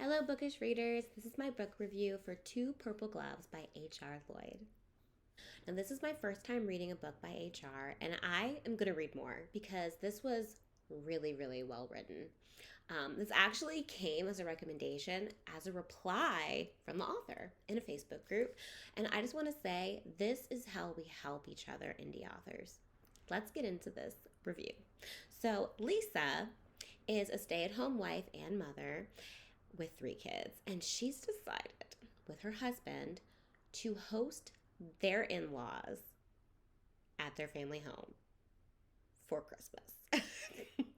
Hello, bookish readers. This is my book review for Two Purple Gloves by HR Lloyd. Now, this is my first time reading a book by HR, and I am going to read more because this was really, really well written. This actually came as a recommendation, as a reply from the author in a Facebook group, and I just want to say this is how we help each other indie authors. Let's get into this review. So, Lisa is a stay-at-home wife and mother with 3 kids, and she's decided with her husband to host their in-laws at their family home for Christmas.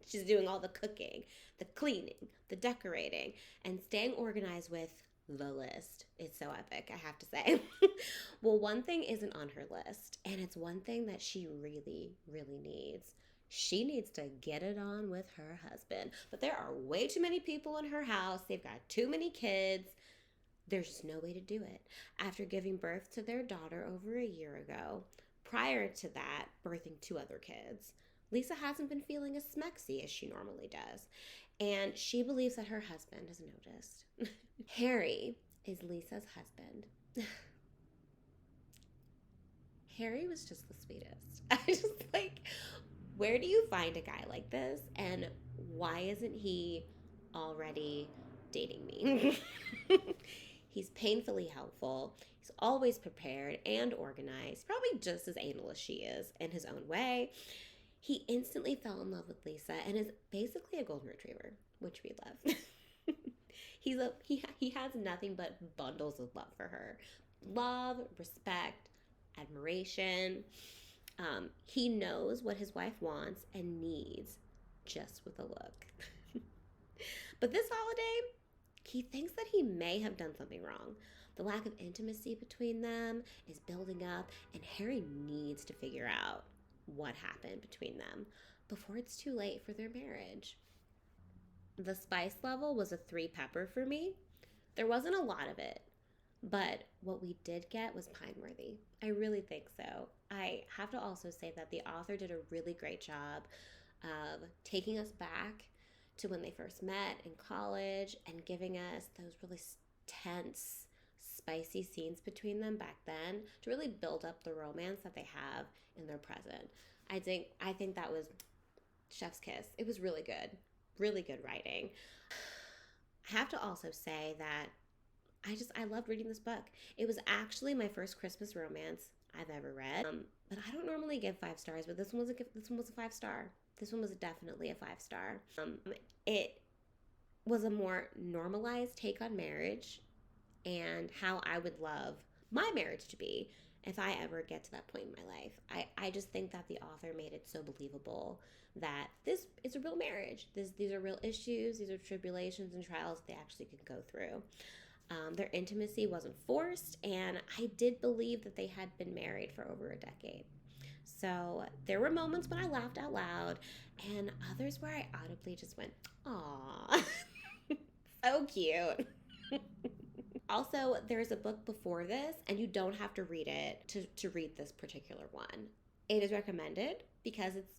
She's doing all the cooking, the cleaning, the decorating, and staying organized with the list. It's so epic, I have to say. Well, one thing isn't on her list, and it's one thing that she really, really needs. She needs to get it on with her husband. But there are way too many people in her house. They've got too many kids. There's just no way to do it. After giving birth to their daughter over a year ago, prior to that, birthing 2 other kids, Lisa hasn't been feeling as smexy as she normally does. And she believes that her husband has noticed. Harry is Lisa's husband. Harry was just the sweetest. I just where do you find a guy like this? And why isn't he already dating me? He's painfully helpful. He's always prepared and organized, probably just as anal as she is in his own way. He instantly fell in love with Lisa and is basically a golden retriever, which we love. He has nothing but bundles of love for her. Love, respect, admiration. He knows what his wife wants and needs just with a look. But this holiday, he thinks that he may have done something wrong. The lack of intimacy between them is building up, and Harry needs to figure out what happened between them before it's too late for their marriage. The spice level was a 3 pepper for me. There wasn't a lot of it, but what we did get was pine-worthy. I really think so. I have to also say that the author did a really great job of taking us back to when they first met in college and giving us those really tense, spicy scenes between them back then to really build up the romance that they have in their present. I think that was chef's kiss. It was really good writing. I have to also say that I loved reading this book. It was actually my first Christmas romance I've ever read. But I don't normally give 5 stars, but this one was a 5-star. This one was definitely a 5-star. It was a more normalized take on marriage and how I would love my marriage to be if I ever get to that point in my life. I just think that the author made it so believable that this is a real marriage. These are real issues. These are tribulations and trials they actually can go through. Their intimacy wasn't forced, and I did believe that they had been married for over a decade. So there were moments when I laughed out loud, and others where I audibly just went, "Aw, so cute." Also, there's a book before this, and you don't have to read it to read this particular one. It is recommended because it's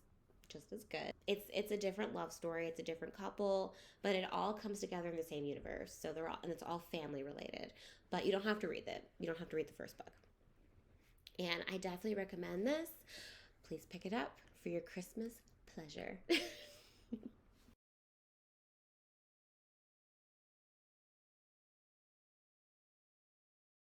just as good. It's a different love story. It's a different couple, but it all comes together in the same universe. So and it's all family related. But you don't have to read it. You don't have to read the first book. And I definitely recommend this. Please pick it up for your Christmas pleasure.